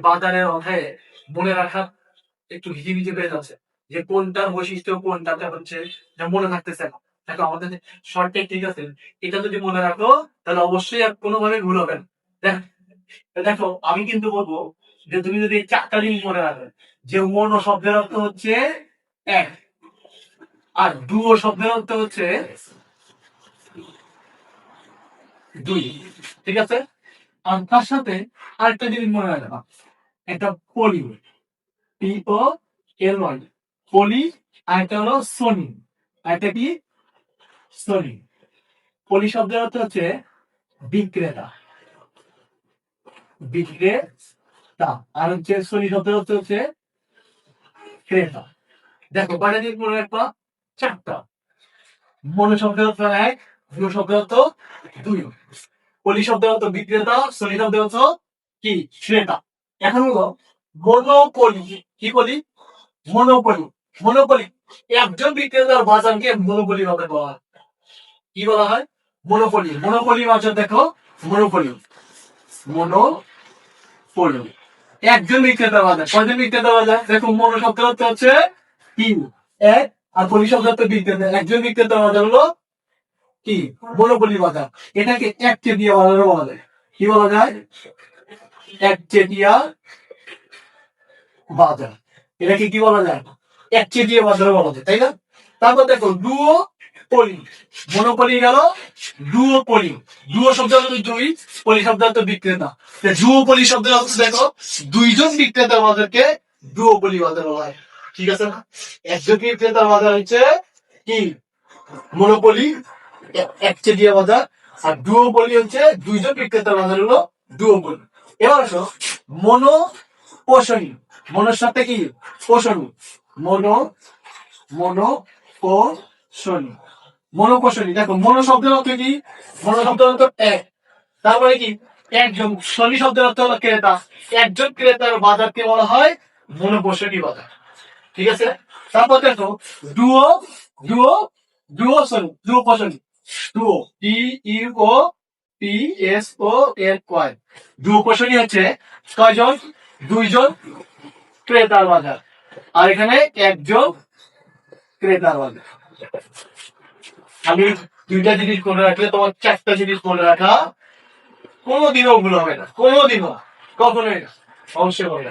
বাজারের অধ্যায়ে মনে রাখা একটু হিজিবিজি পেয়ে যাচ্ছে যে কোনটার বৈশিষ্ট্য কোনটাতে হচ্ছে যা মনে থাকতেছে না। দেখো আমাদের শর্ট টেকনিক আছে, এটা যদি মনে রাখো তাহলে অবশ্যই আর কোনোভাবে ভুল হবে না। দেখো আমি কিন্তু বলবো যে তুমি যদি এই চারটা জিনিস মনে রাখো, যে মনো শব্দের অর্থ হচ্ছে এক, আর ডুও শব্দের অর্থ হচ্ছে দুই, ঠিক আছে? আর তার সাথে আরেকটা জিনিস মনে রাখবা, একটা পলি, PO এল ওয়াই, পলি। আর একটা হলো সোনি, আর একটা কি সোনি। পলি শব্দের অর্থ হচ্ছে বিক্রেতা, বিক্রেতা। আর হচ্ছে সোনি শব্দের অর্থ হচ্ছে ক্রেতা। দেখো কয়টা জিনিস মনে রাখবা? চারটা। মনো শব্দের অর্থ এক, ডুও শব্দের অর্থ দুই, পলি শব্দের অর্থ বিক্রেতা, সোনি শব্দের অর্থ কি ক্রেতা। এখন হলো মনোপলি। কি বলি? মনোপলি। মনোপলি একজন বিক্রেতার বাজারকে মনোপলি বাজার বলা হয়। কি বলা হয়? মনোপলি। মনোপলি বাজার দেখো, মনোপলি, মনোপলি একজন বিক্রেতার বাজার। কয়জন বিক্রেতার বাজার? দেখো মনো শব্দের অর্থ হচ্ছে তিন, এক, আর পলি শব্দের অর্থ বিক্রেতা। একজন বিক্রেতার বাজার হলো কি মনোপলি বাজার। এটাকে একচেটিয়া বাজারও বলা যায়। কি বলা যায়? একচেটিয়া বাজার। এটাকে কি বলা যায়? একচেটিয়া বাজারও বলা যায়, তাই না? তারপর দেখো ডুও পলি। মনোপলি গেল, ডুও পলি। ডুও শব্দ হলো দুই, পলি শব্দ হলো বিক্রেতা। ডুও পলি শব্দ দেখো দুইজন বিক্রেতার বাজারকে ডুও পলি বাজার বলা হয়। ঠিক আছে না? একজন বিক্রেতার বাজার হচ্ছে কি মনোপলি, একচেটিয়া বাজার। আর ডুও পলি হচ্ছে দুইজন বিক্রেতার বাজার হলো ডুও পলি। এবার আসো মনো পোষণী। মনোর সাথে কি পোষণী, মনো, মনো পোষণী, মনোপোষণী। দেখো মনো শব্দের অর্থ কি? মনো শব্দের অর্থ এক, তারপরে কি একজন। শনি শব্দের অর্থ হলো ক্রেতা। একজন ক্রেতার বাজারকে বলা হয় মনোপোষণী বাজার। ঠিক আছে? তারপর দেখো ডুও, ডুও, ডুও শনি, ডুও পোষণী। ডুও, DUO PSONY। ডুও পোষণী হচ্ছে কয়জন? দুইজন ক্রেতার বাজার, আর এখানে একজন ক্রেতার বাজার। আমি দুইটা জিনিস মনে রাখলে তোমার চারটা জিনিস মনে রাখা কোনোদিনও ভুল হবে না, কোনোদিনও, কখনোই না, অবশ্যই হবে না।